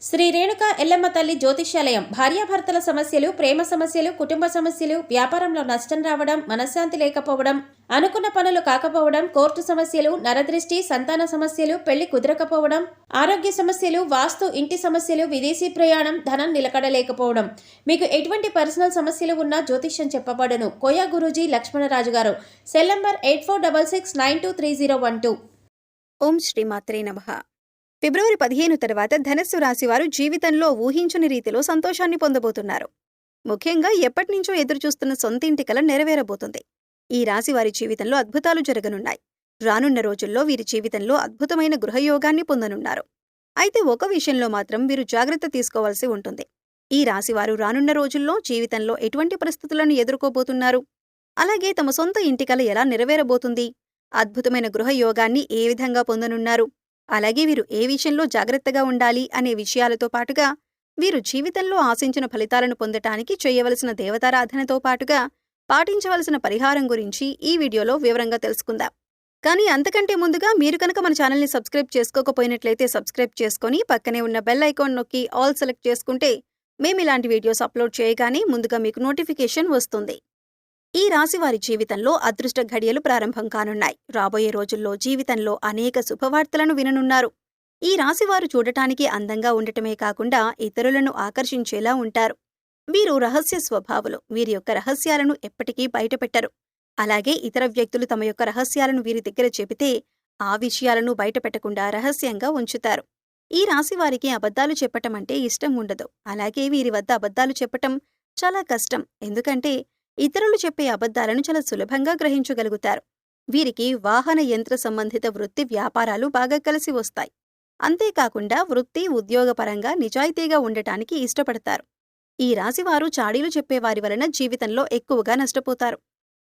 శ్రీ రేణుక ఎల్లమ్మ తల్లి జ్యోతిష్యాలయం భార్యాభర్తల సమస్యలు, ప్రేమ సమస్యలు, కుటుంబ సమస్యలు, వ్యాపారంలో నష్టం రావడం, మనశ్శాంతి లేకపోవడం, అనుకున్న పనులు కాకపోవడం, కోర్టు సమస్యలు, నరదృష్టి, సంతాన సమస్యలు, పెళ్లి కుదరకపోవడం, ఆరోగ్య సమస్యలు, వాస్తు, ఇంటి సమస్యలు, విదేశీ ప్రయాణం, ధనం నిలకడలేకపోవడం, మీకు ఎటువంటి పర్సనల్ సమస్యలు ఉన్నా జ్యోతిష్యం చెప్పబడును. కోయా గురూజీ లక్ష్మణరాజు గారు. Cell number 8466923012. ఓం శ్రీమాత్రే నమః. ఫిబ్రవరి 15 తర్వాత ధనస్సు రాశివారు జీవితంలో ఊహించని రీతిలో సంతోషాన్ని పొందబోతున్నారు. ముఖ్యంగా ఎప్పటినుంచో ఎదురుచూస్తున్న సొంతింటి కల నెరవేరబోతుంది. ఈ రాశివారి జీవితంలో అద్భుతాలు జరగనున్నాయి. రానున్న రోజుల్లో వీరి జీవితంలో అద్భుతమైన గృహయోగాన్ని పొందనున్నారు. అయితే ఒక విషయంలో మాత్రం వీరు జాగ్రత్త తీసుకోవాల్సి ఉంటుంది. ఈ రాశివారు రానున్న రోజుల్లో జీవితంలో ఎటువంటి పరిస్థితులను ఎదుర్కోబోతున్నారు, అలాగే తమ సొంత ఇంటి కల ఎలా నెరవేరబోతుంది, అద్భుతమైన గృహయోగాన్ని ఏ విధంగా పొందనున్నారు, అలాగే వీరు ఏ విషయంలో జాగ్రత్తగా ఉండాలి అనే విషయాలతో పాటుగా వీరు జీవితంలో ఆశించిన ఫలితాలను పొందటానికి చేయవలసిన దేవతారాధనతో పాటుగా పాటించవలసిన పరిహారం గురించి ఈ వీడియోలో వివరంగా తెలుసుకుందాం. కానీ అంతకంటే ముందుగా మీరు కనుక మన ఛానల్ని సబ్స్క్రైబ్ చేసుకోకపోయినట్లయితే సబ్స్క్రైబ్ చేసుకుని పక్కనే ఉన్న బెల్ ఐకాన్ నొక్కి ఆల్ సెలెక్ట్ చేసుకుంటే మేమిలాంటి వీడియోస్ అప్లోడ్ చేయగానే ముందుగా మీకు నోటిఫికేషన్ వస్తుంది. ఈ రాశివారి జీవితంలో అదృష్ట ఘడియలు ప్రారంభం కానున్నాయి. రాబోయే రోజుల్లో జీవితంలో అనేక శుభవార్తలను విననున్నారు. ఈ రాశివారు చూడటానికి అందంగా ఉండటమే కాకుండా ఇతరులను ఆకర్షించేలా ఉంటారు. వీరు రహస్య స్వభావులు. వీరి యొక్క రహస్యాలను ఎప్పటికీ బయటపెట్టరు. అలాగే ఇతర వ్యక్తులు తమ యొక్క రహస్యాలను వీరి దగ్గర చెబితే ఆ విషయాలను బయటపెట్టకుండా రహస్యంగా ఉంచుతారు. ఈ రాశివారికి అబద్ధాలు చెప్పటం అంటే ఇష్టం ఉండదు. అలాగే వీరి వద్ద అబద్ధాలు చెప్పటం చాలా కష్టం. ఎందుకంటే ఇతరులు చెప్పే అబద్ధాలను చాలా సులభంగా గ్రహించగలుగుతారు. వీరికి వాహన యంత్ర సంబంధిత వృత్తి వ్యాపారాలు బాగా కలిసి వస్తాయి. అంతేకాకుండా వృత్తి ఉద్యోగపరంగా నిజాయితీగా ఉండటానికి ఇష్టపడతారు. ఈ రాశివారు చాడీలు చెప్పేవారి వలన జీవితంలో ఎక్కువగా నష్టపోతారు.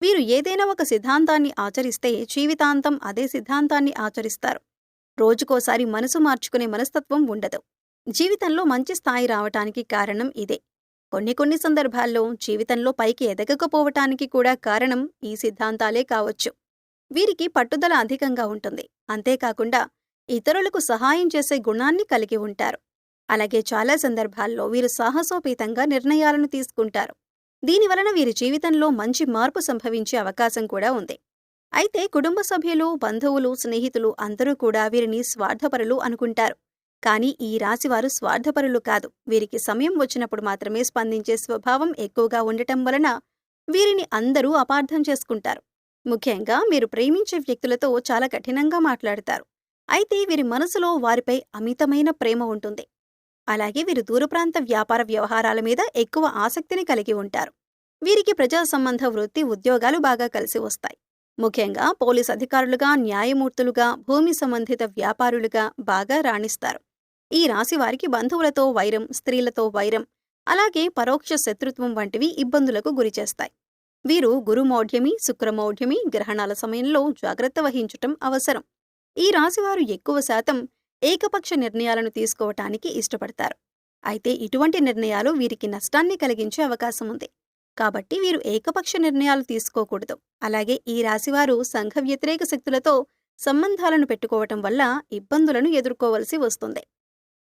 వీరు ఏదైనా ఒక సిద్ధాంతాన్ని ఆచరిస్తే జీవితాంతం అదే సిద్ధాంతాన్ని ఆచరిస్తారు. రోజుకోసారి మనసు మార్చుకునే మనస్తత్వం ఉండదు. జీవితంలో మంచి స్థాయి రావటానికి కారణం ఇదే. కొన్ని సందర్భాల్లో జీవితంలో పైకి ఎదగకపోవటానికి కూడా కారణం ఈ సిద్ధాంతాలే కావచ్చు. వీరికి పట్టుదల అధికంగా ఉంటుంది. అంతేకాకుండా ఇతరులకు సహాయం చేసే గుణాన్ని కలిగి ఉంటారు. అలాగే చాలా సందర్భాల్లో వీరు సాహసోపేతంగా నిర్ణయాలను తీసుకుంటారు. దీనివలన వీరి జీవితంలో మంచి మార్పు సంభవించే అవకాశం కూడా ఉంది. అయితే కుటుంబ సభ్యులు, బంధువులు, స్నేహితులు అందరూ కూడా వీరిని స్వార్థపరులు అనుకుంటారు. కానీ ఈ రాశివారు స్వార్థపరులు కాదు. వీరికి సమయం వచ్చినప్పుడు మాత్రమే స్పందించే స్వభావం ఎక్కువగా ఉండటం వలన వీరిని అందరూ అపార్థం చేసుకుంటారు. ముఖ్యంగా మీరు ప్రేమించే వ్యక్తులతో చాలా కఠినంగా మాట్లాడతారు. అయితే వీరి మనసులో వారిపై అమితమైన ప్రేమ ఉంటుంది. అలాగే వీరు దూరప్రాంత వ్యాపార వ్యవహారాల మీద ఎక్కువ ఆసక్తిని కలిగి ఉంటారు. వీరికి ప్రజా సంబంధ వృత్తి ఉద్యోగాలు బాగా కలిసి వస్తాయి. ముఖ్యంగా పోలీస్ అధికారులుగా, న్యాయమూర్తులుగా, భూమి సంబంధిత వ్యాపారులుగా బాగా రాణిస్తారు. ఈ రాశివారికి బంధువులతో వైరం, స్త్రీలతో వైరం, అలాగే పరోక్ష శత్రుత్వం వంటివి ఇబ్బందులకు గురిచేస్తాయి. వీరు గురుమౌఢ్యమి, శుక్రమౌఢ్యమి గ్రహణాల సమయంలో జాగ్రత్త వహించటం అవసరం. ఈ రాశివారు ఎక్కువ శాతం ఏకపక్ష నిర్ణయాలను తీసుకోవటానికి ఇష్టపడతారు. అయితే ఇటువంటి నిర్ణయాలు వీరికి నష్టాన్ని కలిగించే అవకాశం ఉంది. కాబట్టి వీరు ఏకపక్ష నిర్ణయాలు తీసుకోకూడదు. అలాగే ఈ రాశివారు సంఘ వ్యతిరేక శక్తులతో సంబంధాలను పెట్టుకోవటం వల్ల ఇబ్బందులను ఎదుర్కోవలసి వస్తుంది.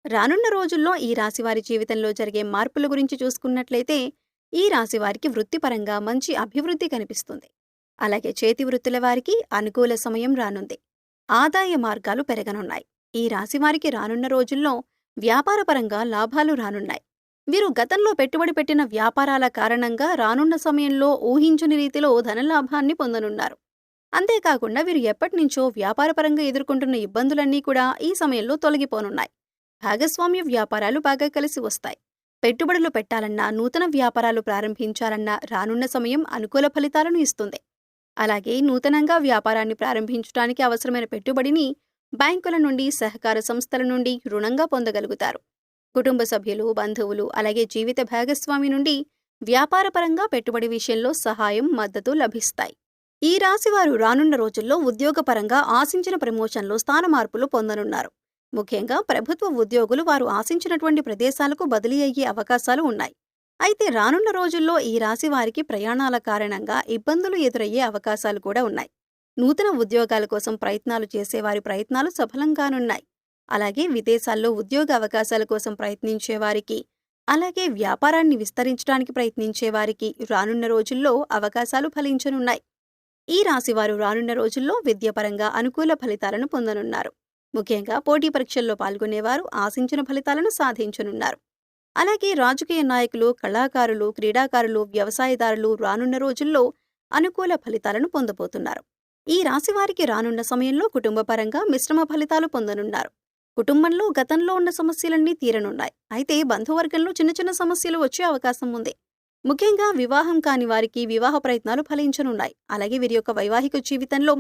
రానున్న రోజుల్లో ఈ రాశివారి జీవితంలో జరిగే మార్పుల గురించి చూసుకున్నట్లయితే ఈ రాశివారికి వృత్తిపరంగా మంచి అభివృద్ధి కనిపిస్తుంది. అలాగే చేతి వృత్తుల వారికి అనుకూల సమయం రానుంది. ఆదాయ మార్గాలు పెరగనున్నాయి. ఈ రాశివారికి రానున్న రోజుల్లో వ్యాపారపరంగా లాభాలు రానున్నాయి. వీరు గతంలో పెట్టుబడి పెట్టిన వ్యాపారాల కారణంగా రానున్న సమయంలో ఊహించని రీతిలో ధనలాభాన్ని పొందనున్నారు. అంతేకాకుండా వీరు ఎప్పటినుంచో వ్యాపారపరంగా ఎదుర్కొంటున్న ఇబ్బందులన్నీ కూడా ఈ సమయంలో తొలగిపోనున్నాయి. భాగస్వామ్య వ్యాపారాలు బాగా కలిసి వస్తాయి. పెట్టుబడులు పెట్టాలన్నా, నూతన వ్యాపారాలు ప్రారంభించాలన్నా రానున్న సమయం అనుకూల ఫలితాలను ఇస్తుంది. అలాగే నూతనంగా వ్యాపారాన్ని ప్రారంభించడానికి అవసరమైన పెట్టుబడిని బ్యాంకుల నుండి, సహకార సంస్థల నుండి రుణంగా పొందగలుగుతారు. కుటుంబ సభ్యులు, బంధువులు, అలాగే జీవిత భాగస్వామి నుండి వ్యాపారపరంగా పెట్టుబడి విషయంలో సహాయం, మద్దతు లభిస్తాయి. ఈ రాశివారు రానున్న రోజుల్లో ఉద్యోగపరంగా ఆశించిన ప్రమోషన్లు, స్థాన మార్పులు పొందనున్నారు. ముఖ్యంగా ప్రభుత్వ ఉద్యోగులు వారు ఆశించినటువంటి ప్రదేశాలకు బదిలీ అయ్యే అవకాశాలు ఉన్నాయి. అయితే రానున్న రోజుల్లో ఈ రాశివారికి ప్రయాణాల కారణంగా ఇబ్బందులు ఎదురయ్యే అవకాశాలు కూడా ఉన్నాయి. నూతన ఉద్యోగాల కోసం ప్రయత్నాలు చేసేవారి ప్రయత్నాలు సఫలంగానున్నాయి. అలాగే విదేశాల్లో ఉద్యోగ అవకాశాల కోసం ప్రయత్నించే వారికి, అలాగే వ్యాపారాన్ని విస్తరించడానికి ప్రయత్నించే వారికి రానున్న రోజుల్లో అవకాశాలు ఫలించనున్నాయి. ఈ రాశివారు రానున్న రోజుల్లో విద్యాపరంగా అనుకూల ఫలితాలను పొందనున్నారు. ముఖ్యంగా పోటీ పరీక్షల్లో పాల్గొనేవారు ఆశించిన ఫలితాలను సాధించనున్నారు. అలాగే రాజకీయ నాయకులు, కళాకారులు, క్రీడాకారులు, వ్యవసాయదారులు రానున్న రోజుల్లో అనుకూల ఫలితాలను పొందబోతున్నారు. ఈ రాశివారికి రానున్న సమయంలో కుటుంబపరంగా మిశ్రమ ఫలితాలు పొందనున్నారు. కుటుంబంలో గతంలో ఉన్న సమస్యలన్నీ తీరనున్నాయి. అయితే బంధువర్గంలో చిన్న చిన్న సమస్యలు వచ్చే అవకాశం ఉంది. ముఖ్యంగా వివాహం కాని వారికి వివాహ ప్రయత్నాలు ఫలించనున్నాయి. అలాగే వీరి యొక్క వైవాహిక జీవితంలో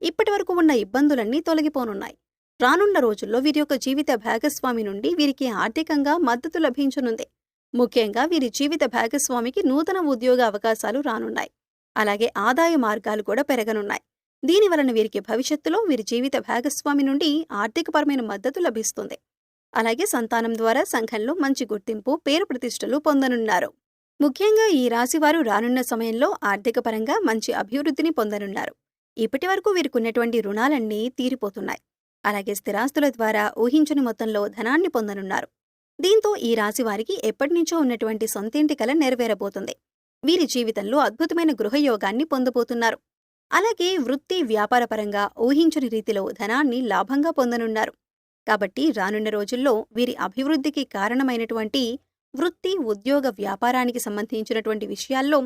ఇప్పటివరకు ఉన్న ఇబ్బందులన్నీ తొలగిపోనున్నాయి. రానున్న రోజుల్లో వీరి యొక్క జీవిత భాగస్వామి నుండి వీరికి ఆర్థికంగా మద్దతు లభించనుంది. ముఖ్యంగా వీరి జీవిత భాగస్వామికి నూతన ఉద్యోగ అవకాశాలు రానున్నాయి. అలాగే ఆదాయ మార్గాలు కూడా పెరగనున్నాయి. దీనివలన వీరికి భవిష్యత్తులో వీరి జీవిత భాగస్వామి నుండి ఆర్థికపరమైన మద్దతు లభిస్తుంది. అలాగే సంతానం ద్వారా సంఘంలో మంచి గుర్తింపు, పేరు ప్రతిష్టలు పొందనున్నారు. ముఖ్యంగా ఈ రాశివారు రానున్న సమయంలో ఆర్థికపరంగా మంచి అభివృద్ధిని పొందనున్నారు. ఇప్పటివరకు వీరికున్నటువంటి రుణాలన్నీ తీరిపోతున్నాయి. అలాగే స్థిరాస్తుల ద్వారా ఊహించని మొత్తంలో ధనాన్ని పొందనున్నారు. దీంతో ఈ రాశివారికి ఎప్పటినుంచో ఉన్నటువంటి సొంతింటి కల నెరవేరబోతుంది. వీరి జీవితంలో అద్భుతమైన గృహయోగాన్ని పొందబోతున్నారు. అలాగే వృత్తి, వ్యాపారపరంగా ఊహించని రీతిలో ధనాన్ని లాభంగా పొందనున్నారు. కాబట్టి రానున్న రోజుల్లో వీరి అభివృద్ధికి కారణమైనటువంటి వృత్తి, ఉద్యోగ, వ్యాపారానికి సంబంధించినటువంటి విషయాల్లో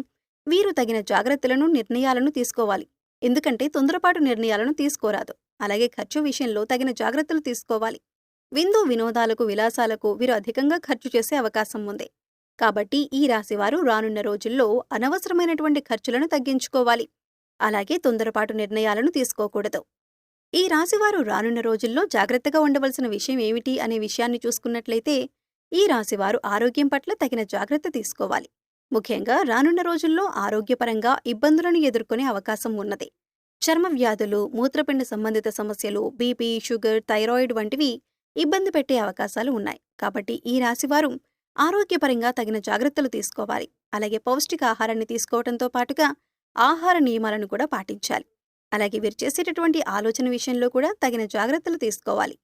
వీరు తగిన జాగ్రత్తలను, నిర్ణయాలను తీసుకోవాలి. ఎందుకంటే తొందరపాటు నిర్ణయాలను తీసుకోరాదు. అలాగే ఖర్చు విషయంలో తగిన జాగ్రత్తలు తీసుకోవాలి. విందు వినోదాలకు, విలాసాలకు వీరు అధికంగా ఖర్చు చేసే అవకాశం ఉంది. కాబట్టి ఈ రాశివారు రానున్న రోజుల్లో అనవసరమైనటువంటి ఖర్చులను తగ్గించుకోవాలి. అలాగే తొందరపాటు నిర్ణయాలను తీసుకోకూడదు. ఈ రాశివారు రానున్న రోజుల్లో జాగ్రత్తగా ఉండవలసిన విషయం ఏమిటి అనే విషయాన్ని చూసుకున్నట్లయితే ఈ రాశివారు ఆరోగ్యం పట్ల తగిన జాగ్రత్త తీసుకోవాలి. ముఖ్యంగా రానున్న రోజుల్లో ఆరోగ్యపరంగా ఇబ్బందులను ఎదుర్కొనే అవకాశం ఉన్నది. చర్మ వ్యాధులు, మూత్రపిండ సంబంధిత సమస్యలు, బీపీ, షుగర్, థైరాయిడ్ వంటివి ఇబ్బంది పెట్టే అవకాశాలు ఉన్నాయి. కాబట్టి ఈ రాశివారు ఆరోగ్యపరంగా తగిన జాగ్రత్తలు తీసుకోవాలి. అలాగే పౌష్టిక ఆహారాన్ని తీసుకోవడంతో పాటుగా ఆహార నియమాలను కూడా పాటించాలి. అలాగే వీరు చేసేటటువంటి ఆలోచన విషయంలో కూడా తగిన జాగ్రత్తలు తీసుకోవాలి.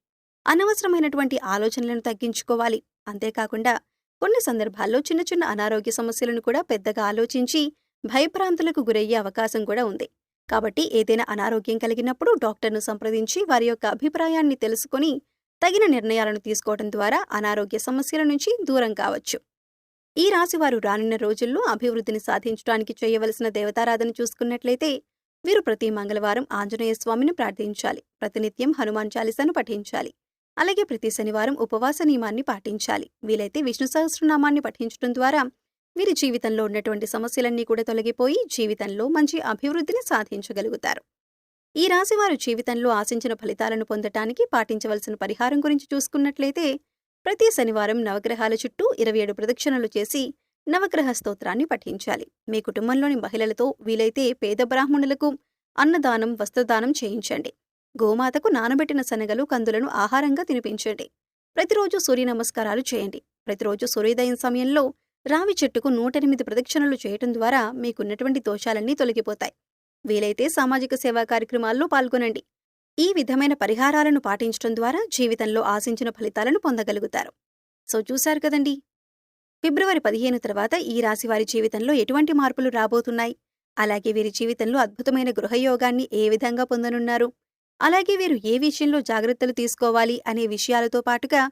అనవసరమైనటువంటి ఆలోచనలను తగ్గించుకోవాలి. అంతేకాకుండా కొన్ని సందర్భాల్లో చిన్న చిన్న అనారోగ్య సమస్యలను కూడా పెద్దగా ఆలోచించి భయభ్రాంతులకు గురయ్యే అవకాశం కూడా ఉంది. కాబట్టి ఏదైనా అనారోగ్యం కలిగినప్పుడు డాక్టర్ను సంప్రదించి వారి యొక్క అభిప్రాయాన్ని తెలుసుకొని తగిన నిర్ణయాలను తీసుకోవడం ద్వారా అనారోగ్య సమస్యల నుంచి దూరం కావచ్చు. ఈ రాశివారు రానున్న రోజుల్లో అభివృద్ధిని సాధించడానికి చేయవలసిన దేవతారాధన చూసుకున్నట్లయితే వీరు ప్రతి మంగళవారం ఆంజనేయ స్వామిని ప్రార్థించాలి. ప్రతినిత్యం హనుమాన్ చాలీసాను పఠించాలి. అలాగే ప్రతి శనివారం ఉపవాస నియమాన్ని పాటించాలి. వీలైతే విష్ణు సహస్రనామాన్ని పఠించడం ద్వారా వీరి జీవితంలో ఉన్నటువంటి సమస్యలన్నీ కూడా తొలగిపోయి జీవితంలో మంచి అభివృద్ధిని సాధించగలుగుతారు. ఈ రాశివారు జీవితంలో ఆశించిన ఫలితాలను పొందటానికి పాటించవలసిన పరిహారం గురించి చూసుకున్నట్లయితే ప్రతి శనివారం నవగ్రహాల చుట్టూ 27 ప్రదక్షిణలు చేసి నవగ్రహ స్తోత్రాన్ని పఠించాలి. మీ కుటుంబంలోని మహిళలతో వీలైతే పేద బ్రాహ్మణులకు అన్నదానం, వస్త్రదానం చేయించండి. గోమాతకు నానబెట్టిన శనగలు, కందులను ఆహారంగా తినిపించండి. ప్రతిరోజు సూర్య నమస్కారాలు చేయండి. ప్రతిరోజు సూర్యోదయం సమయంలో రావి చెట్టుకు 108 ప్రదక్షిణలు చేయటం ద్వారా మీకున్నటువంటి దోషాలన్నీ తొలగిపోతాయి. వీలైతే సామాజిక సేవా కార్యక్రమాల్లో పాల్గొనండి. ఈ విధమైన పరిహారాలను పాటించడం ద్వారా జీవితంలో ఆశించిన ఫలితాలను పొందగలుగుతారు. సో చూశారు కదండి, ఫిబ్రవరి 15 తర్వాత ఈ రాశివారి జీవితంలో ఎటువంటి మార్పులు రాబోతున్నాయి, అలాగే వీరి జీవితంలో అద్భుతమైన గృహయోగాన్ని ఏ విధంగా పొందనున్నారు, అలాగే వీరు ఏ విషయంలో జాగ్రత్తలు తీసుకోవాలి అనే విషయాలతో పాటుగా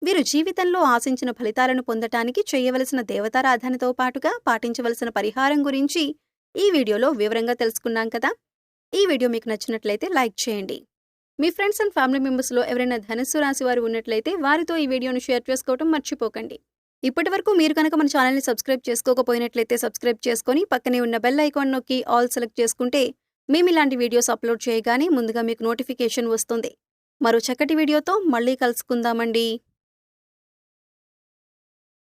వీరు జీవితంలో ఆశించిన ఫలితాలను పొందటానికి చేయవలసిన దేవతారాధనతో పాటుగా పాటించవలసిన పరిహారం గురించి ఈ వీడియోలో వివరంగా తెలుసుకున్నాం కదా. ఈ వీడియో మీకు నచ్చినట్లయితే లైక్ చేయండి. మీ ఫ్రెండ్స్ అండ్ ఫ్యామిలీ మెంబర్స్లో ఎవరైనా ధనుస్సు రాశి వారు ఉన్నట్లయితే వారితో ఈ వీడియోను షేర్ చేసుకోవడం మర్చిపోకండి. ఇప్పటివరకు మీరు కనుక మన ఛానల్ని సబ్స్క్రైబ్ చేసుకోకపోయినట్లయితే సబ్స్క్రైబ్ చేసుకొని పక్కనే ఉన్న బెల్ ఐకాన్ నొక్కి ఆల్ సెలెక్ట్ చేసుకుంటే మేము ఇలాంటి వీడియోస్ అప్లోడ్ చేయగానే ముందుగా మీకు నోటిఫికేషన్ వస్తుంది. మరో చక్కటి వీడియోతో మళ్ళీ కలుసుకుందామండి.